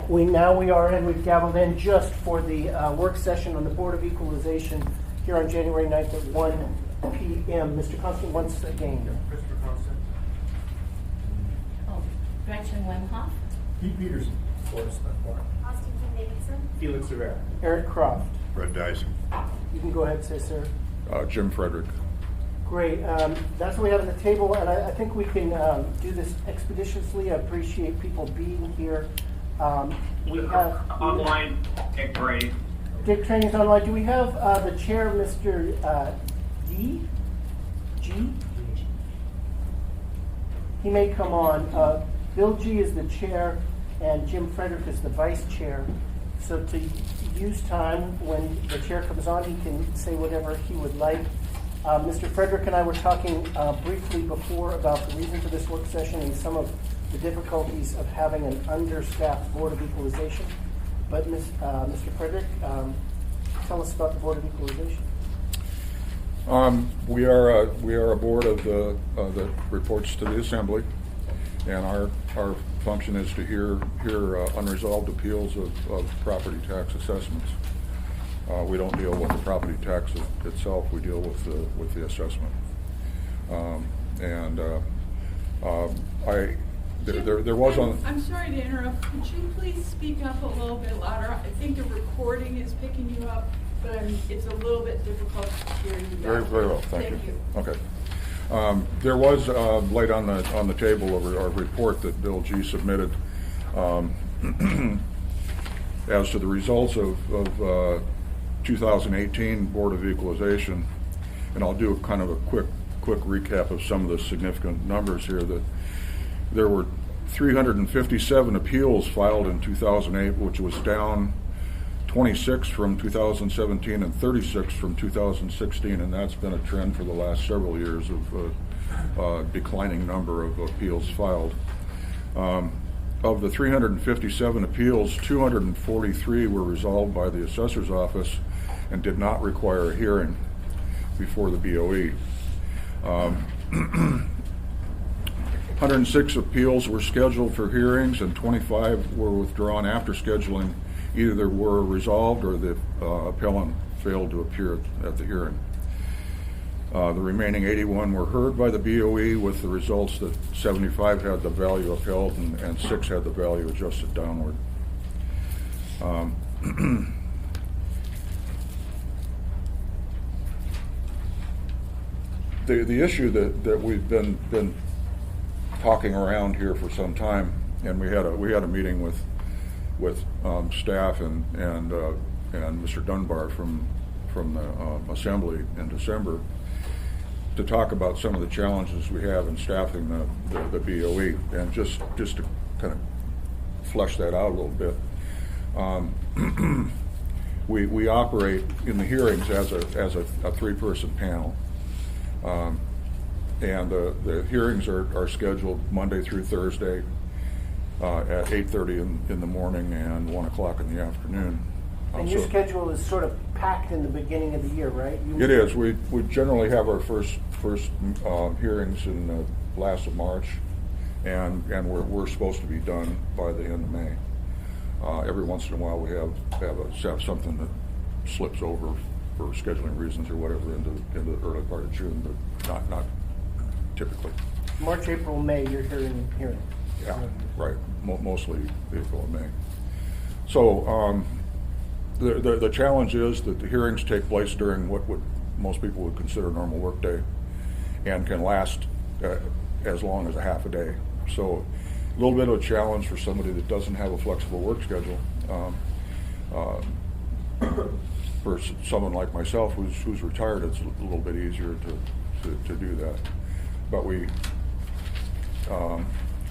We are in. We've gaveled in just for the work session on the Board of Equalization here on January 9th at 1 p.m. Mr. Constant, once again. Christopher Constant. Oh, Gretchen Wemhoff. Pete Peterson. Forrest Dunbar. Austin Davidson. Felix Rivera. Eric Croft. Fred Dyson. You can go ahead and say, sir. Jim Frederick. Great. That's what we have on the table, and I think we can do this expeditiously. I appreciate people being here. We have online. Dick Brady. Dick Training's online. Do we have the chair, Mr. D? G? He may come on. Bill G is the chair, and Jim Frederick is the vice chair. So to use time, when the chair comes on, he can say whatever he would like. Mr. Frederick and I were talking briefly before about the reason for this work session and some of the difficulties of having an understaffed Board of Equalization. But Mr. Frederick, tell us about the Board of Equalization. We are a board of that reports to the Assembly, and our function is to hear unresolved appeals of property tax assessments. We don't deal with the property tax itself. We deal with the assessment. There was on. I'm sorry to interrupt. Could you please speak up a little bit louder? I think the recording is picking you up, but it's a little bit difficult to hear you. Very well. Thank you. Okay. There was laid on the table a report that Bill G submitted as to the results of 2018 Board of Equalization, and I'll do kind of a quick recap of some of the significant numbers here. That there were 357 appeals filed in 2008, which was down 26 from 2017 and 36 from 2016, and that's been a trend for the last several years of declining number of appeals filed. Of the 357 appeals, 243 were resolved by the assessor's office and did not require a hearing before the BOE. 106 appeals were scheduled for hearings and 25 were withdrawn after scheduling. Either they were resolved or the appellant failed to appear at the hearing. The remaining 81 were heard by the BOE with the results that 75 had the value upheld and 6 had the value adjusted downward. The issue that we've been talking around here for some time, and we had a meeting with staff and Mr. Dunbar from the Assembly in December to talk about some of the challenges we have in staffing the BOE, and just to kind of flesh that out a little bit. We operate in the hearings as a 3-person panel. And the hearings are scheduled Monday through Thursday at 8:30 in the morning and 1 o'clock in the afternoon. And your schedule is sort of packed in the beginning of the year, right? It is. We generally have our first hearings in the last of March, and we're supposed to be done by the end of May. Every once in a while we have something that slips over for scheduling reasons or whatever into the early part of June, but not typically. March, April, May, you're hearing. Yeah, right. Mostly April and May. So the challenge is that the hearings take place during what most people would consider a normal work day and can last as long as a half a day. So a little bit of a challenge for somebody that doesn't have a flexible work schedule. For someone like myself who's retired, it's a little bit easier to do that. But we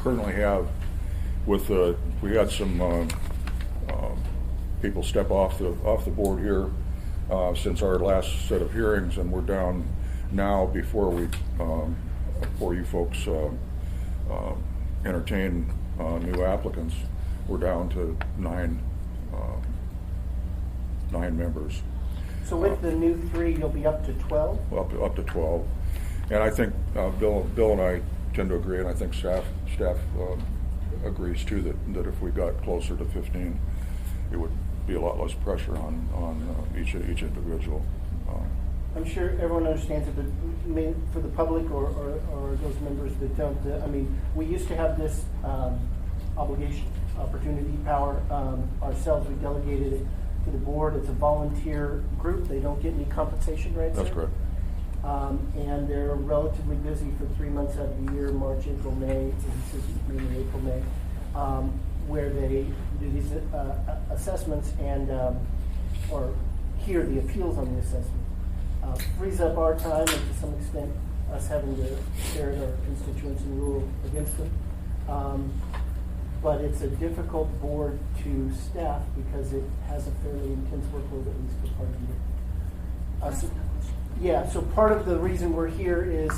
currently have, we had some people step off the board here since our last set of hearings, and we're down now before you folks entertain new applicants. We're down to nine members. So with the new 3, you'll be up to 12? Up to 12. And I think Bill and I tend to agree, and I think staff agrees too, that if we got closer to 15, it would be a lot less pressure on each individual. I'm sure everyone understands it, but for the public or those members that don't, I mean, we used to have this obligation, opportunity, power ourselves. We delegated it to the board. It's a volunteer group. They don't get any compensation, right? That's sir? correct. And they're relatively busy for 3 months out of the year, March, April, May, this is mainly April, May, where they do these assessments and or hear the appeals on the assessment. Frees up our time and to some extent us having to stare at our constituents and rule against them. But it's a difficult board to staff because it has a fairly intense workload, at least for part of the year. Yeah, so part of the reason we're here is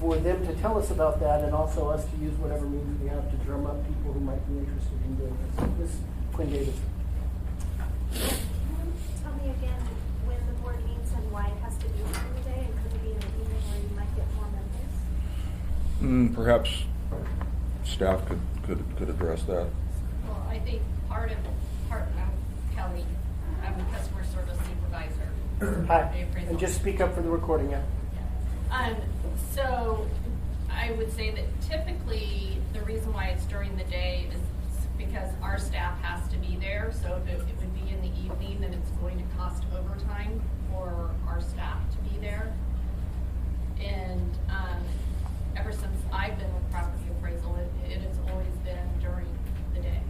for them to tell us about that and also us to use whatever means we have to drum up people who might be interested in doing this. This is Quinn Davis. Tell me again when the board meets and why it has to be during the day, and could it be in the evening where you might get more members? Perhaps staff could address that. Well, I think part of Kelly, I'm a customer service supervisor. Hi, and just speak up for the recording, yeah. So I would say that typically the reason why it's during the day is because our staff has to be there. So if it would be in the evening, then it's going to cost overtime for our staff to be there. And ever since I've been with property appraisal, it has always been during the day.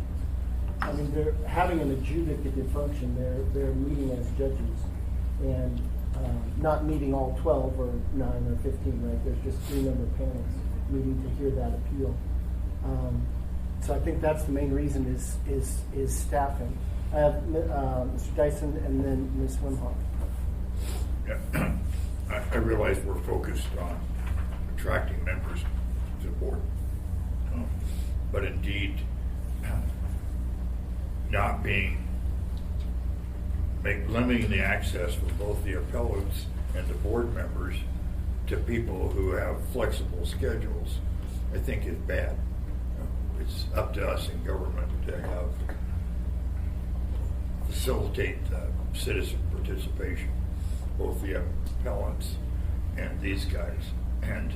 I mean, they're having an adjudicative function. They're meeting as judges and not meeting all 12 or 9 or 15, right? There's just 3-member panels meeting to hear that appeal. So I think that's the main reason is staffing. I have Mr. Dyson and then Ms. Wimhoff. Yeah. I realize we're focused on attracting members to the board. But indeed, not limiting the access for both the appellants and the board members to people who have flexible schedules, I think is bad. It's up to us in government to facilitate citizen participation, both the appellants and these guys. And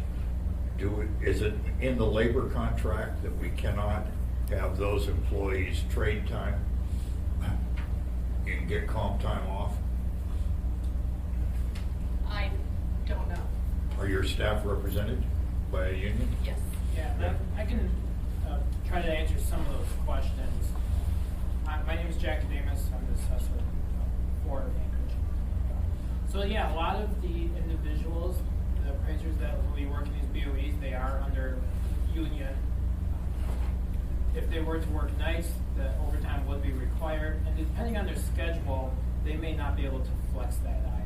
is it in the labor contract that we cannot have those employees trade time and get comp time off? I don't know. Are your staff represented by a union? Yes. Yeah, I can try to answer some of those questions. My name is Jack Damus. I'm the assessor for Anchorage. So yeah, a lot of the individuals, the appraisers that we work in these BOEs, they are under union. If they were to work nights, the overtime would be required, and depending on their schedule, they may not be able to flex that either.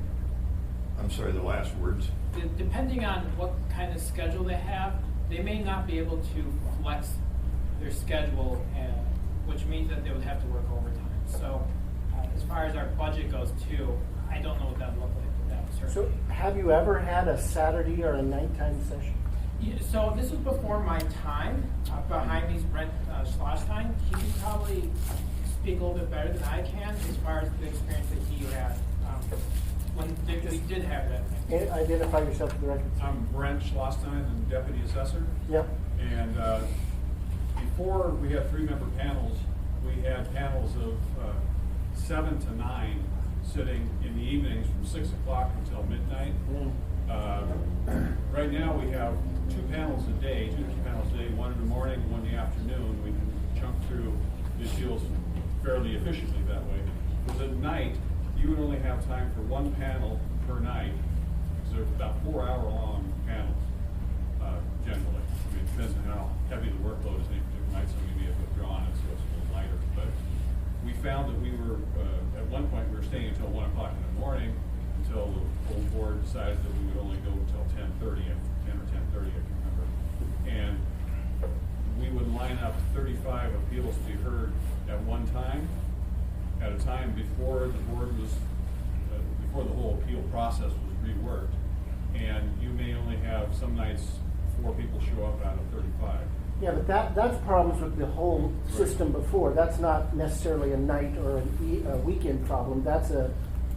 I'm sorry, the last words? Depending on what kind of schedule they have, they may not be able to flex their schedule, which means that they would have to work overtime. So as far as our budget goes too, I don't know what that would look like, but that would certainly. So have you ever had a Saturday or a nighttime session? Yeah, so this was before my time. Behind me's Brent Schlossstein. He can probably speak a little bit better than I can as far as the experience that he had when we did have that. Identify yourself for the record. I'm Brent Schlossstein, I'm Deputy Assessor. Yep. And before we had 3-member panels, we had panels of 7 to 9 sitting in the evenings from 6 o'clock until midnight. Right now we have 2 panels a day, 2 to 3 panels a day, one in the morning, one in the afternoon. We can chunk through the appeals fairly efficiently that way. Because at night, you would only have time for 1 panel per night. So they're about 4-hour-long panels, generally. I mean, it depends on how heavy the workload is any particular night, so we may have withdrawn it, so it's a little lighter. But we found that we were, at one point, we were staying until 1 o'clock in the morning, until the full board decided that we would only go until 10:30, 10 or 10:30, I can remember. And we would line up 35 appeals to be heard at one time, at a time before the board was, before the whole appeal process was reworked. And you may only have some nights 4 people show up out of 35. Yeah, but that's problems with the whole system before. That's not necessarily a night or a weekend problem. That's a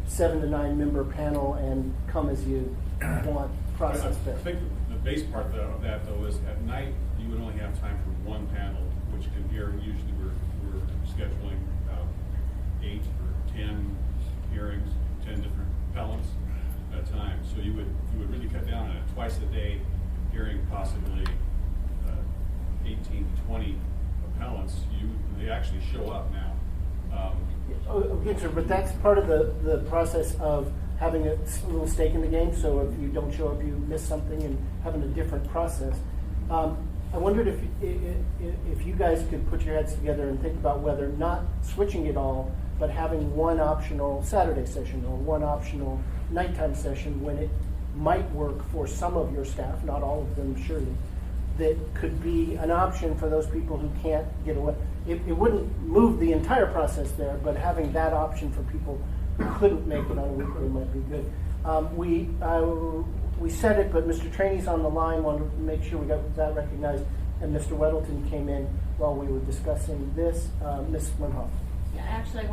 7 to 9 member panel and come as you want process I there. think the base part of that though is at night, you would only have time for one panel, which can hear, usually we're scheduling 8 or 10 hearings, 10 different appellants at a time. So you would really cut down on it. Twice a day, hearing possibly 18 to 20 appellants, they actually show up now. Okay, sir, but that's part of the process of having a little stake in the game. So if you don't show up, you miss something, and having a different process. I wondered if you guys could put your heads together and think about whether not switching it all, but having one optional Saturday session or one optional nighttime session when it might work for some of your staff, not all of them surely, that could be an option for those people who can't get away. It wouldn't move the entire process there, but having that option for people who couldn't make it on a weekday might be good. We said it, but Mr. Trainey's on the line. Wanted to make sure we got that recognized. And Mr. Weddleton came in while we were discussing this. Ms. Winhoff. Yeah, actually,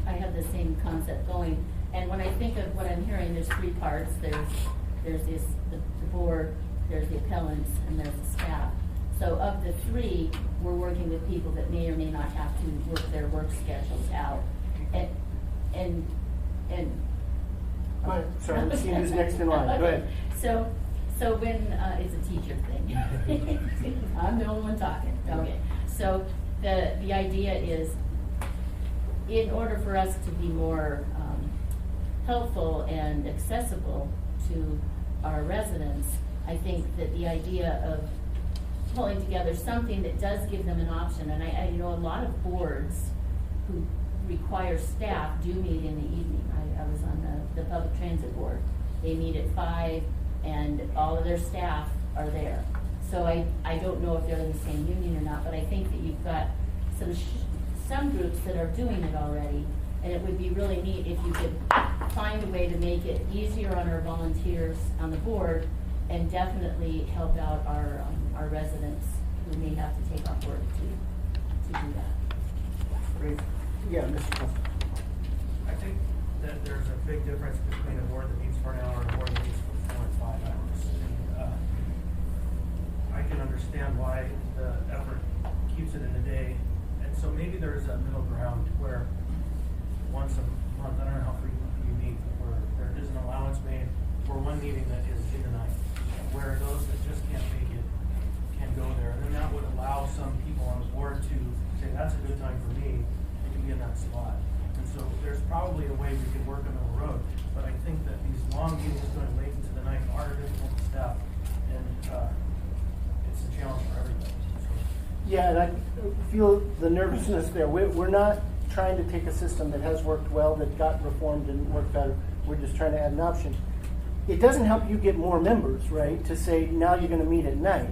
I have the same concept going. And when I think of what I'm hearing, there's 3 parts. There's the board, there's the appellants, and there's the staff. So of the 3, we're working with people that may or may not have to work their work schedules out. And Go ahead. Sorry, let's see who's next in line. Go ahead. So when it's a teacher thing, I'm the only one talking. Okay. So the idea is, in order for us to be more helpful and accessible to our residents, I think that the idea of pulling together something that does give them an option, and I know a lot of boards who require staff do meet in the evening. I was on the public transit board. They meet at 5, and all of their staff are there. So I don't know if they're in the same union or not, but I think that you've got some groups that are doing it already, and it would be really neat if you could find a way to make it easier on our volunteers on the board, and definitely help out our residents who may have to take off work to do that. Great. Yeah, Mr. Costa. I think that there's a big difference between a board that meets for an hour and a board that meets for 4 and 5 hours. And, I can understand why the effort keeps it in a day. And so maybe there's a middle ground where once a month, I don't know how frequently you meet, where there is an allowance made for one meeting that is in the night, where those that just can't make it can go there. And then that would allow some people on the board to say, that's a good time for me, and be in that slot. And so there's probably a way we could work a middle road, but I think that these long meetings going late into the night are difficult to staff, and it's a challenge for everybody. So. Yeah, and I feel the nervousness there. We're not trying to take a system that has worked well, that got reformed and worked better. We're just trying to add an option. It doesn't help you get more members, right, to say now you're going to meet at night.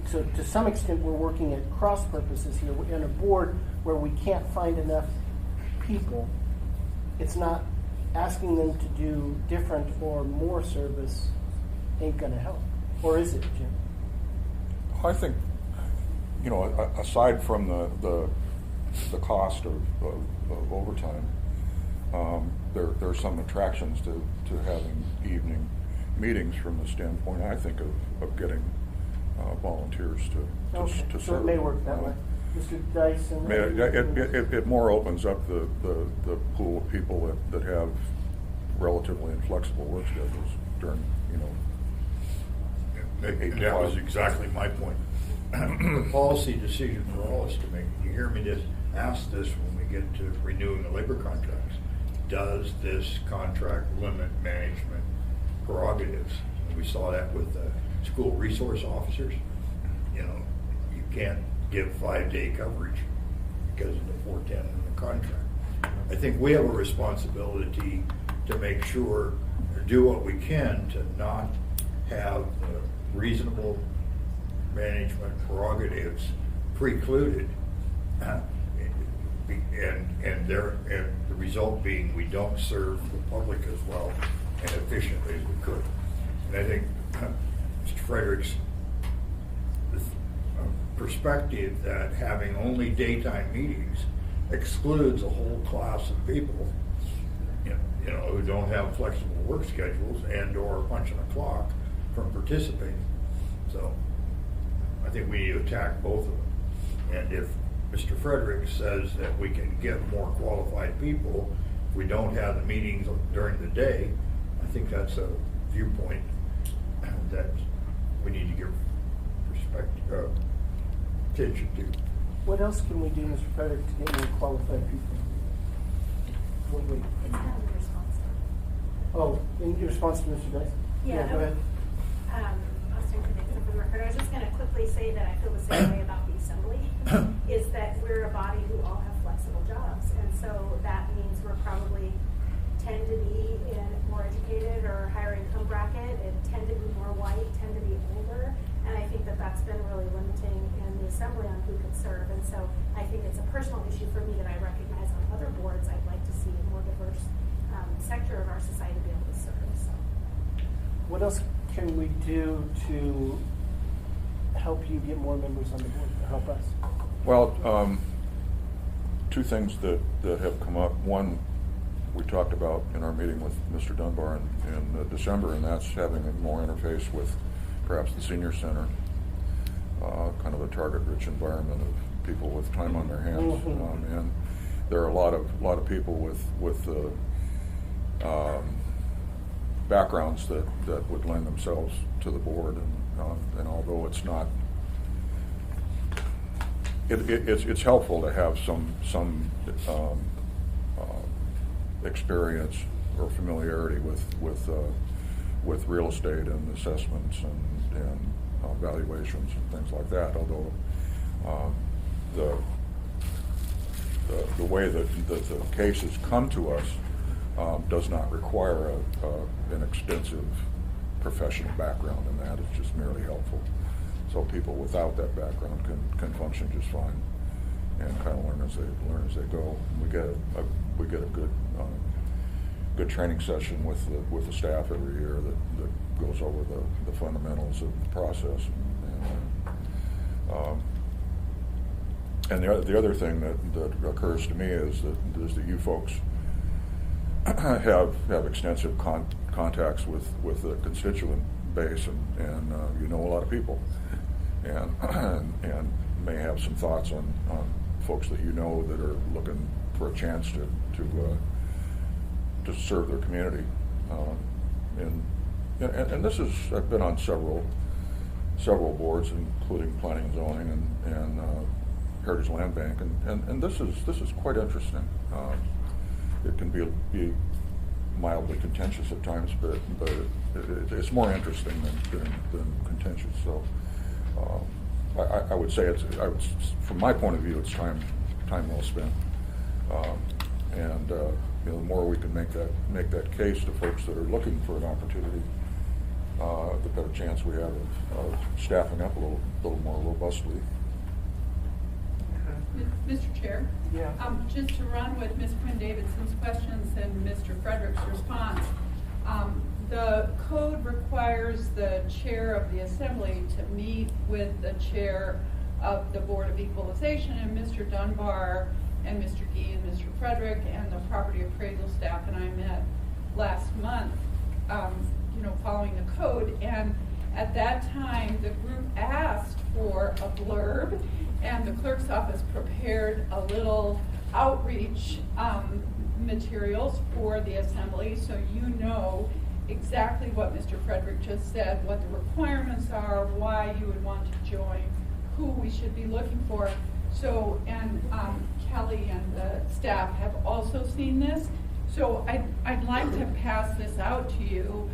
So to some extent, we're working at cross purposes here. We're in a board where we can't find enough people. It's not asking them to do different or more service ain't going to help. Or is it, Jim? I think, aside from the cost of overtime, there are some attractions to having evening meetings from the standpoint, I think, of getting volunteers to serve. So it may work that way. Mr. Dyson? It more opens up the pool of people that have relatively inflexible work schedules during, That was exactly my point. The policy decision for all is to make. You hear me just ask this when we get to renewing the labor contracts. Does this contract limit management prerogatives? And we saw that with school resource officers. You can't give 5-day coverage because of the 410 in the contract. I think we have a responsibility to make sure, do what we can to not have reasonable management prerogatives precluded, and the result being we don't serve the public as well and efficiently as we could. And I think Mr. Frederick's perspective that having only daytime meetings excludes a whole class of people, you know, who don't have flexible work schedules and or punching a clock from participating. So I think we need to attack both of them. And if Mr. Frederick says that we can get more qualified people if we don't have the meetings during the day, I think that's a viewpoint that we need to give attention to. What else can we do, Mr. Frederick, to get more qualified people? Wait. It's kind of a response. Oh, in response to Mr. Dice? Yeah, Go ahead. Austin Connecticut for the record. I was just going to quickly say that I feel the same way about the assembly, is that we're a body who all have flexible jobs. And so that means we're probably tend to be in more educated or higher income bracket, and tend to be more white, tend to be older. And I think that that's been really limiting in the assembly on who could serve. And so I think it's a personal issue for me that I recognize on other boards. I'd like to see a more diverse sector of our society be able to serve. So. What else can we do to help you get more members on the board, to help us? Well, two things that have come up. One, we talked about in our meeting with Mr. Dunbar in December, and that's having a more interface with perhaps the senior center, kind of a target-rich environment of people with time on their hands. Mm-hmm. And there are a lot of people with backgrounds that would lend themselves to the board, and although it's not, it's helpful to have some experience or familiarity with real estate and assessments and valuations and things like that. Although the way that the cases come to us does not require an extensive professional background in that. It's just merely helpful. So people without that background can function just fine and kind of learn as they go. We get a good training session with the staff every year that goes over the fundamentals of the process. And the other thing that occurs to me is that you folks have extensive contacts with the constituent base, and you know a lot of people, and may have some thoughts on folks that you know that are looking for a chance to serve their community. And this is, I've been on several boards, including planning and zoning and Heritage Land Bank, and this is quite interesting. It can be mildly contentious at times, but it's more interesting than contentious. So I would say from my point of view, it's time well spent. The more we can make that case to folks that are looking for an opportunity, the better chance we have of staffing up a little more robustly. Mr. Chair? Yeah. Just to run with Ms. Quinn Davidson's questions and Mr. Frederick's response. The code requires the chair of the assembly to meet with the chair of the Board of Equalization, and Mr. Dunbar and Mr. Gee and Mr. Frederick and the property appraisal staff and I met last month, following the code. And at that time, the group asked for a blurb, and the clerk's office prepared a little outreach materials for the assembly, so you know exactly what Mr. Frederick just said, what the requirements are, why you would want to join, who we should be looking for. So, and Kelly and the staff have also seen this. So I'd like to pass this out to you.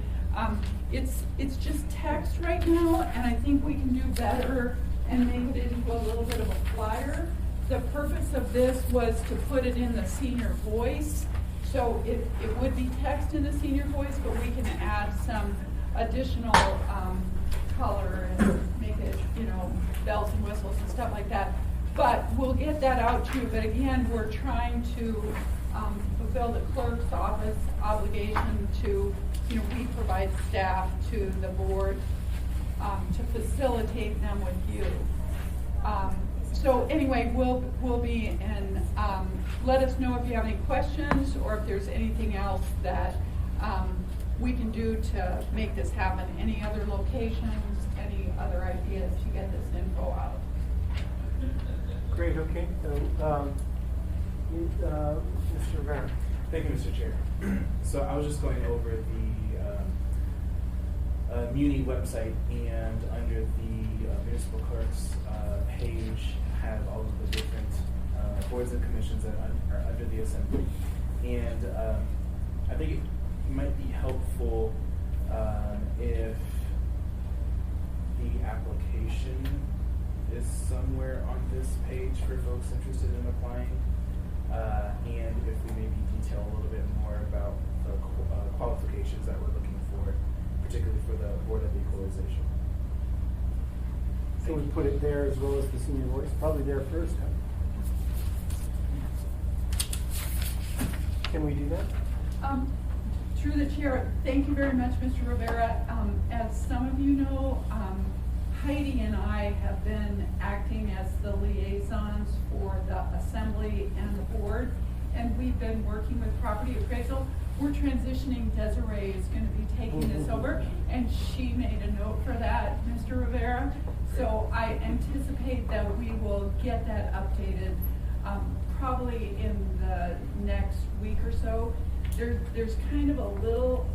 It's just text right now, and I think we can do better and make it into a little bit of a flyer. The purpose of this was to put it in the senior voice. So it would be text in the senior voice, but we can add some additional color and make it, bells and whistles and stuff like that. But we'll get that out to you. But again, we're trying to fulfill the clerk's office obligation to, we provide staff to the board to facilitate them with you. So anyway, we'll be in, let us know if you have any questions or if there's anything else that we can do to make this happen. Any other locations, any other ideas to get this info out? Great, okay. So, Mr. Rivera. Thank you, Mr. Chair. So I was just going over the Muni website, and under the municipal clerk's page have all of the different boards and commissions that are under the assembly. And I think it might be helpful if the application is somewhere on this page for folks interested in applying. And if we maybe detail a little bit more about the qualifications that we're looking for, particularly for the Board of Equalization. So we put it there as well as the senior voice, probably there first, huh? Can we do that? Through the chair, thank you very much, Mr. Rivera. As some of you know, Heidi and I have been acting as the liaisons for the assembly and the board, and we've been working with property appraisal. We're transitioning. Desiree is going to be taking this over, and she made a note for that, Mr. Rivera. So I anticipate that we will get that updated probably in the next week or so. There's kind of a little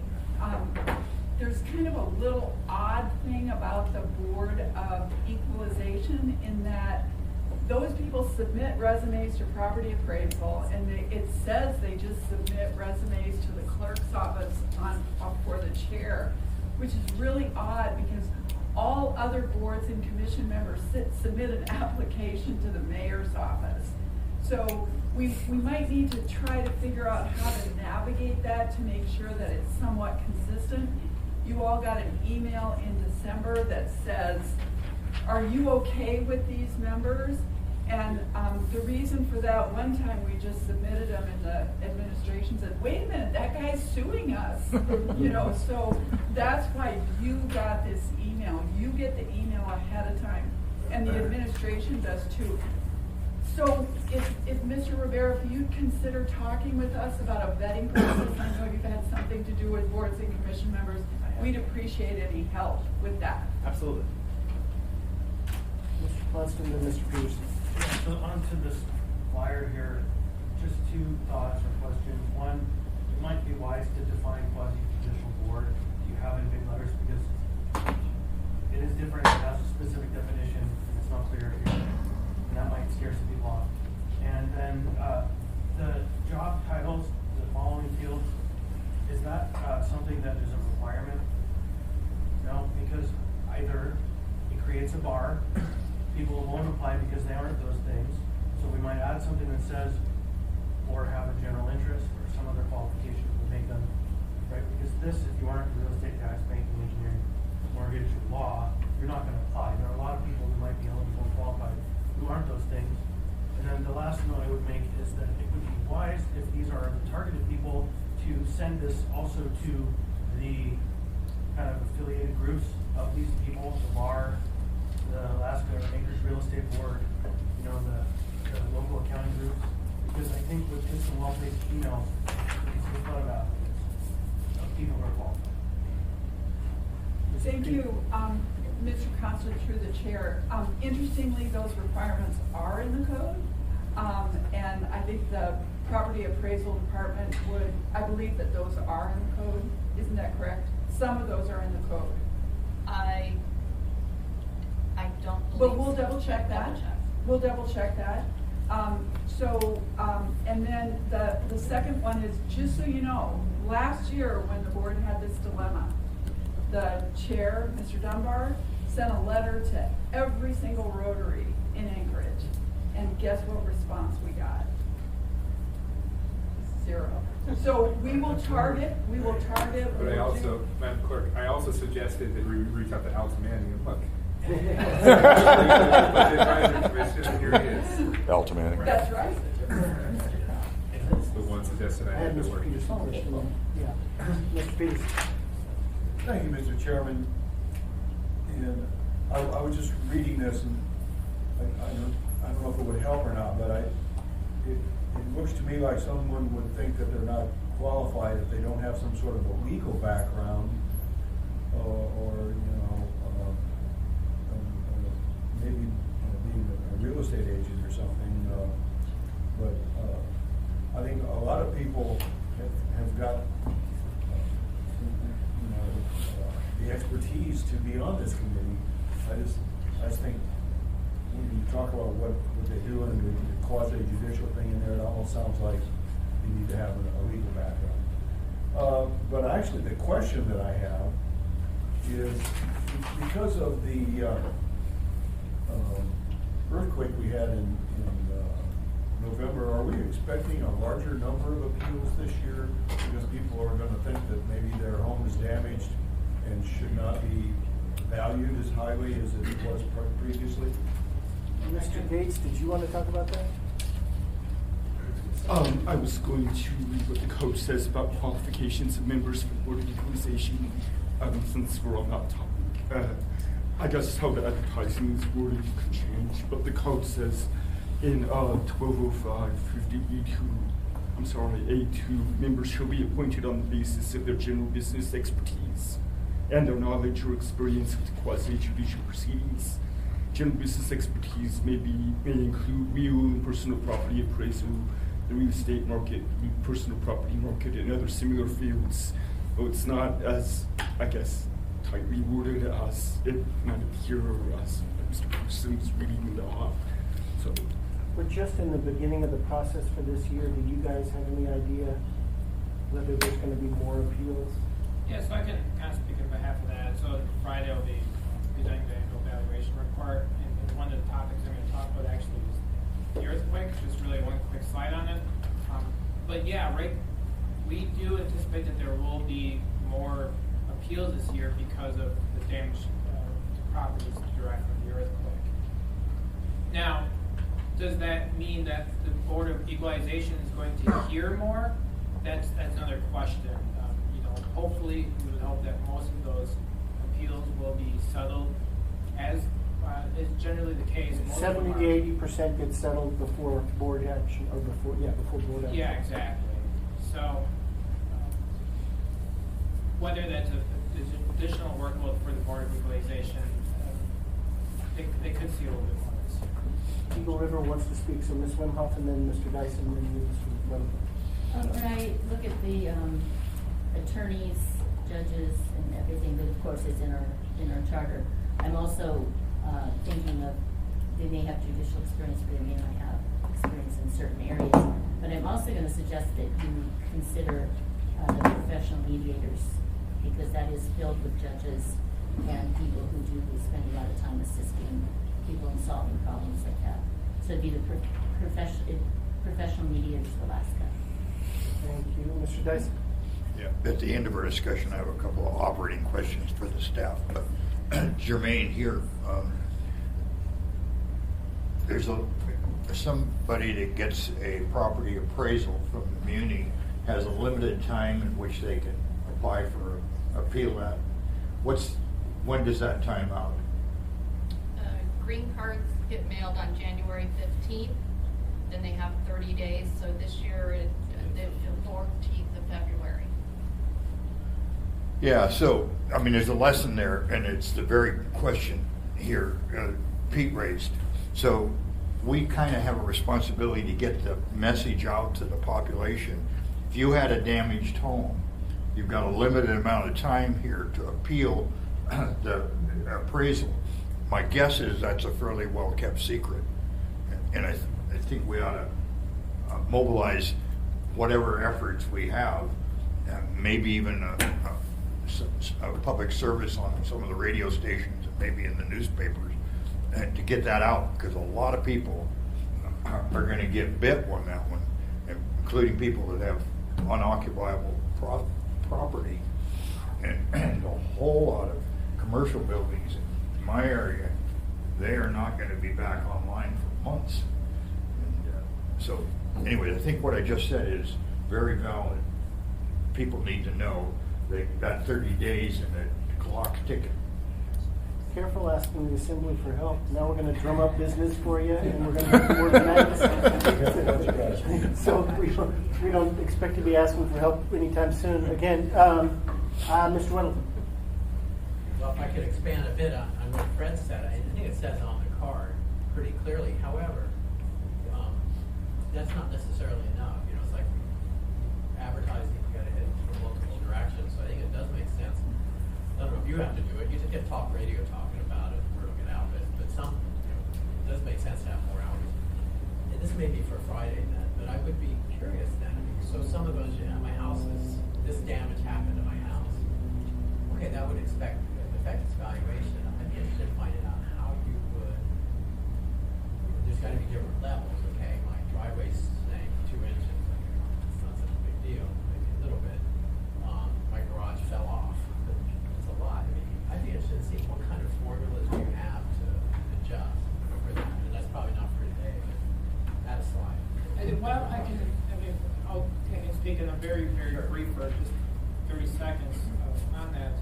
odd thing about the Board of Equalization in that those people submit resumes to property appraisal, and it says they just submit resumes to the clerk's office for the chair, which is really odd because all other boards and commission members submit an application to the mayor's office. So we might need to try to figure out how to navigate that to make sure that it's somewhat consistent. You all got an email in December that says, are you okay with these members? And the reason for that, one time we just submitted them and the administration said, wait a minute, that guy's suing us. So that's why you got this email. You get the email ahead of time, and the administration does too. So if Mr. Rivera, if you'd consider talking with us about a vetting process, I know you've had something to do with boards and commission members, we'd appreciate any help with that. Absolutely. Mr. Ponston and Mr. Peterson. So on to this flyer here, just two thoughts or questions. One, it might be wise to define quasi-judicial board. Do you have in big letters? Because it is different, it has a specific definition, and it's not clear here. And that might scare some people off. And then the job titles, the following fields, is that something that is a requirement? No, because either it creates a bar, people won't apply because they aren't those things. So we might add something that says, or have a general interest, or some other qualification would make them, right? Because this, if you aren't real estate, tax, banking, engineering, mortgage, or law, you're not going to apply. There are a lot of people who might be eligible and qualified who aren't those things. And then the last note I would make is that it would be wise if these are the targeted people to send this also to the kind of affiliated groups of these people, the bar, the Alaska Acres Real Estate Board, the local accounting groups, because I think with just some well-placed emails, it's a lot of applicants, of people who are qualified. Thank you, Mr. Constable, through the chair. Interestingly, those requirements are in the code, and I think the property appraisal department I believe that those are in the code. Isn't that correct? Some of those are in the code. I don't believe. But we'll double check that. Double check. We'll double check that. And then the second one is, just so you know, last year when the board had this dilemma, the chair, Mr. Dunbar, sent a letter to every single Rotary in Anchorage. And guess what response we got? 0. So we will target. But I also, Madam Clerk, I also suggested that we reach out to Alex Manning and look. Here he is. Alta Manning. That's right. The one suggested I had to Mr. work. Peterson. Yeah. Mr. Peterson. Thank you, Mr. Chairman. And I was just reading this, and I don't know if it would help or not, but it looks to me like someone would think that they're not qualified if they don't have some sort of a legal background, or maybe being a real estate agent or something. But I think a lot of people have got the expertise to be on this committee. I just think when you talk about what they do and the quasi-judicial thing in there, it almost sounds like you need to have a legal background. But actually, the question that I have is, because of the earthquake we had in November, are we expecting a larger number of appeals this year? Because people are going to think that maybe their home is damaged and should not be valued as highly as it was previously? Mr. Gates, did you want to talk about that? I was going to read what the code says about qualifications of members for the Board of Equalization, since we're on that topic. I guess how the advertising is worded could change, but the code says in 1205-50E2, members shall be appointed on the basis of their general business expertise and their knowledge or experience with quasi-judicial proceedings. General business expertise may include real and personal property appraisal, the real estate market, personal property market, and other similar fields. Though it's not as, I guess, tightly worded as it might appear, as Mr. Pearson was reading it off. So, We're just in the beginning of the process for this year. Do you guys have any idea whether there's going to be more appeals? Yeah, so I can kind of speak on behalf of that. So Friday I'll be presenting the annual evaluation report, and one of the topics I'm going to talk about actually is the earthquake. Just really one quick slide on it. But yeah, right, we do anticipate that there will be more appeals this year because of the damage to properties derived from the earthquake. Now, does that mean that the Board of Equalization is going to hear more? That's another question. Hopefully, we would hope that most of those appeals will be settled, as is generally the case. 70 to 80% get settled before board action, or before board action. Yeah, exactly. So, whether that's additional workload for the Board of Equalization, they could see a little bit more this year. Eagle River wants to speak, so Ms. Wimhoff, and then Mr. Dyson, and then you, Mr. Wimhoff. When I look at the attorneys, judges, and everything that, of course, is in our charter, I'm also thinking of they may have judicial experience, but they may not have experience in certain areas. But I'm also going to suggest that you consider the professional mediators, because that is filled with judges and people who spend a lot of time assisting people in solving problems like that. So it'd be the professional mediators of Alaska. Thank you. Mr. Dyson? Yeah, at the end of our discussion, I have a couple of operating questions for the staff. But Jermaine here, there's somebody that gets a property appraisal from the muni has a limited time in which they can apply for appeal at. When does that time out? Green cards get mailed on January 15th. Then they have 30 days. So this year, the 14th of February. Yeah, so, I mean, there's a lesson there, and it's the very question here Pete raised. So we kind of have a responsibility to get the message out to the population. If you had a damaged home, you've got a limited amount of time here to appeal the appraisal. My guess is that's a fairly well-kept secret. And I think we ought to mobilize whatever efforts we have, maybe even a public service on some of the radio stations, and maybe in the newspapers, to get that out, because a lot of people are going to get bit on that one, including people that have unoccupiable property, and a whole lot of commercial buildings in my area, they are not going to be back online for months. And so anyway, I think what I just said is very valid. People need to know they got 30 days and the clock's ticking. careful asking the assembly for help. Now we're gonna drum up business for you, and we're gonna organize. So we don't expect to be asking for help anytime soon. Again, Mr. Weddleton. Well, if I could expand a bit on what Fred said, I think it says on the card pretty clearly. However, that's not necessarily enough. You know, it's like advertising, you gotta hit from multiple directions. So I think it does make sense. I don't know if you have to do it. You just get talk radio talking about it, word will get out. But some, it does make sense to have more hours. And this may be for Friday then, but I would be curious then. So some of those, my house is, this damage happened to my house. Okay, that would affect its valuation. I'd be interested in finding out how you would. There's got to be different levels. Okay, my driveway's saying 2 inches. It's not such a big deal. Maybe a little bit. My garage fell off. It's a lot. I mean, I'd be interested in seeing what kind of formulas you have to adjust for that. And that's probably not for today, but add a slide. Well, I'll speak in a very, very brief for just 30 seconds on that.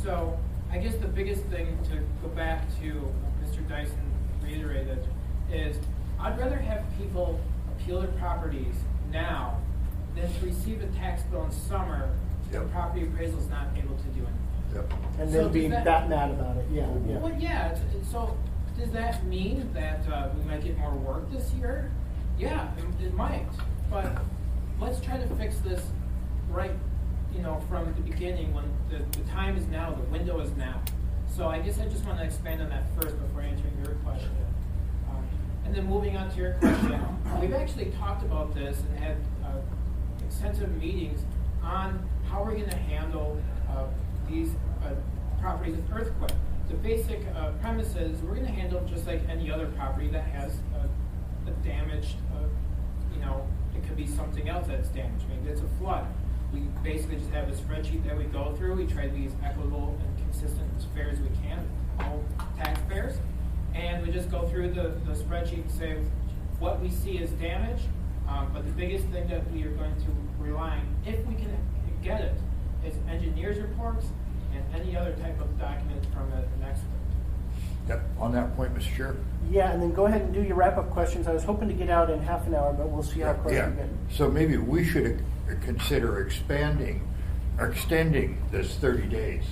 So I guess the biggest thing to go back to Mr. Dyson reiterated is I'd rather have people appeal their properties now than to receive a tax bill in summer Yep. the property appraisal is not able to do anything. Yep. And So then be does that mad about it, yeah. Well, yeah, so does that mean that we might get more work this year? Yeah, it might, but let's try to fix this right, from the beginning when the time is now, the window is now. So I guess I just want to expand on that first before answering your question. And then moving on to your question, we've actually talked about this and had extensive meetings on how we're going to handle these properties with earthquake. The basic premise is we're going to handle just like any other property that has a damaged, it could be something else that's damaged. Maybe it's a flood. We basically just have a spreadsheet that we go through. We try to be as equitable and consistent as fair as we can with all taxpayers. And we just go through the spreadsheet and say what we see as damage. But the biggest thing that we are going to rely on, if we can get it, is engineers' reports and any other type of document from an expert. Yep. On that point, Mr. Chair. Yeah, and then go ahead and do your wrap-up questions. I was hoping to get out in half an hour, but we'll see how close we get. So maybe we should consider extending this 30 days.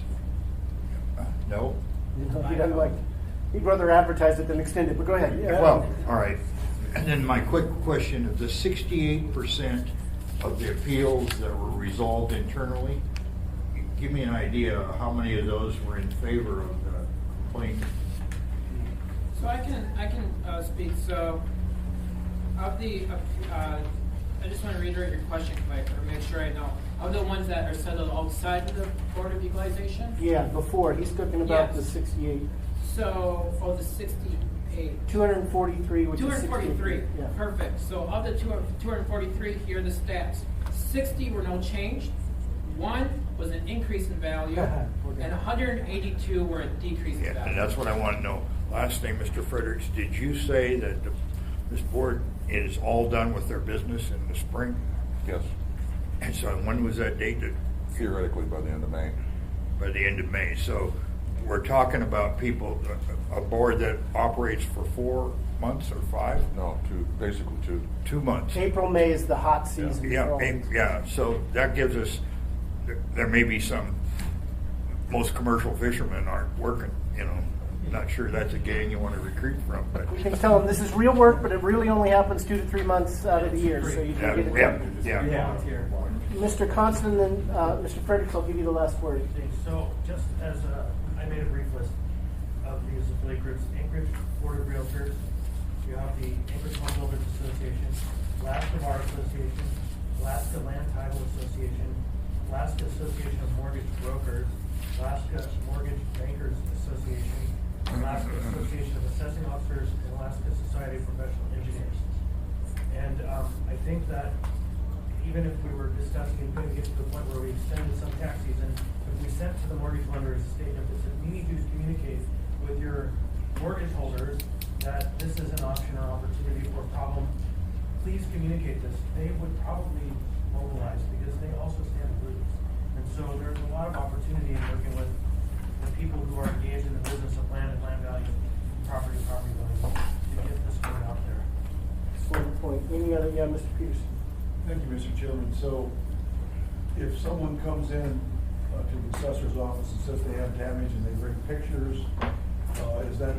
No? He doesn't like. He'd rather advertise it than extend it. But go ahead. Yeah. Well, all right. And then my quick question: of the 68% of the appeals that were resolved internally, give me an idea of how many of those were in favor of the complaint. So I can speak. So of the, I just want to reiterate your question, or make sure I know. Of the ones that are settled outside of the Board of Equalization? Yeah, before. He's talking about Yes. the 68. So, the 68. 243, which 243. is 68. Yeah. Perfect. So of the 243, here are the stats. 60 were no change. 1 was an increase in value. Okay. And 182 were a decrease in Yeah, value. and that's what I want to know. Last thing, Mr. Fredericks, did you say that this board is all done with their business in the spring? Yes, And so when was that dated? theoretically by the end of May. By the end of May. So we're talking about people, a board that operates for 4 months or 5? No, basically 2. 2 months. April, May is the hot season. for all these. Yeah. So that gives us, there may be some, most commercial fishermen aren't working, Not sure that's a gang you want to recruit from, but. You can tell them this is real work, but it really only happens 2 to 3 months out of the year, so you can get it done. Yeah. Mr. Constant and Mr. Fredericks, I'll give you the last word. So just as I made a brief list of these affiliate groups: Anchorage Board of Realtors, you have the Anchorage Home Builders Association, Alaska Bar Association, Alaska Land Title Association, Alaska Association of Mortgage Brokers, Alaska Mortgage Bankers Association, Alaska Association of Assessing Officers, and Alaska Society of Professional Engineers. And I think that even if we were discussing and couldn't get to the point where we extended some tax season, if we sent to the mortgage lenders a statement that said, we need you to communicate with your mortgage holders that this is an option or opportunity or problem, please communicate this. They would probably mobilize because they also stand to lose. And so there's a lot of opportunity in working with the people who are engaged in the business of land and land value, property value, to get this word out there. Excellent point. Any other, yeah, Mr. Peterson? Thank you, Mr. Chairman. So if someone comes in to the assessor's office and says they have damage and they bring pictures, is that,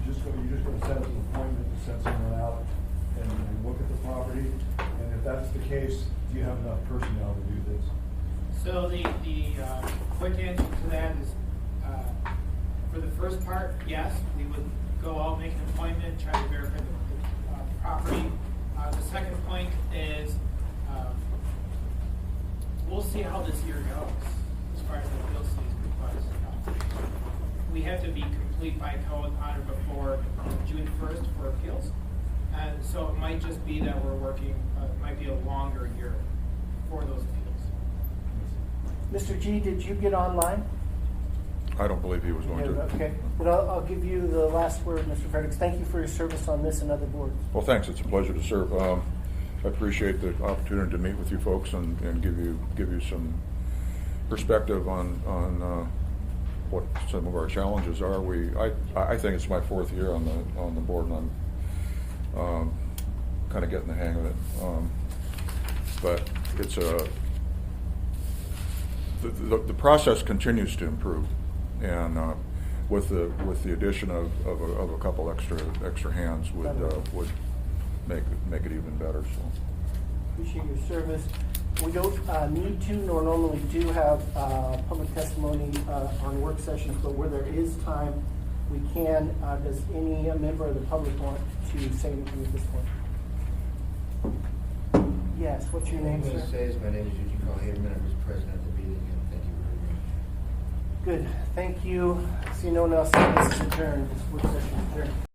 you're just gonna set up an appointment to send someone out and look at the property? And if that's the case, do you have enough personnel to do this? So the quick answer to that is, for the first part, yes, we would go out, make an appointment, try to verify the property. The second point is, we'll see how this year goes as far as the field season, because we have to be complete by code on or before June 1st for appeals. And so it might just be that we're working, it might be a longer year for those appeals. Mr. G, did you get online? I don't believe he was going to. Okay, but I'll give you the last word, Mr. Fredericks. Thank you for your service on this and other boards. Well, thanks. It's a pleasure to serve. I appreciate the opportunity to meet with you folks and give you some perspective on what some of our challenges are. I think it's my 4th year on the board, and I'm kind of getting the hang of it. But it's the process continues to improve, and with the addition of a couple extra hands would make it even better. So Appreciate your service. We don't need to nor normally do have public testimony on work sessions, but where there is time, we can. Does any member of the public want to say anything at this point? Yes, what's your name, What I'm going to sir? say is my name is Eugene Callahan, I was present at the meeting, and thank you very much. Good, thank you. See no one else, this is adjourned, this work session is adjourned.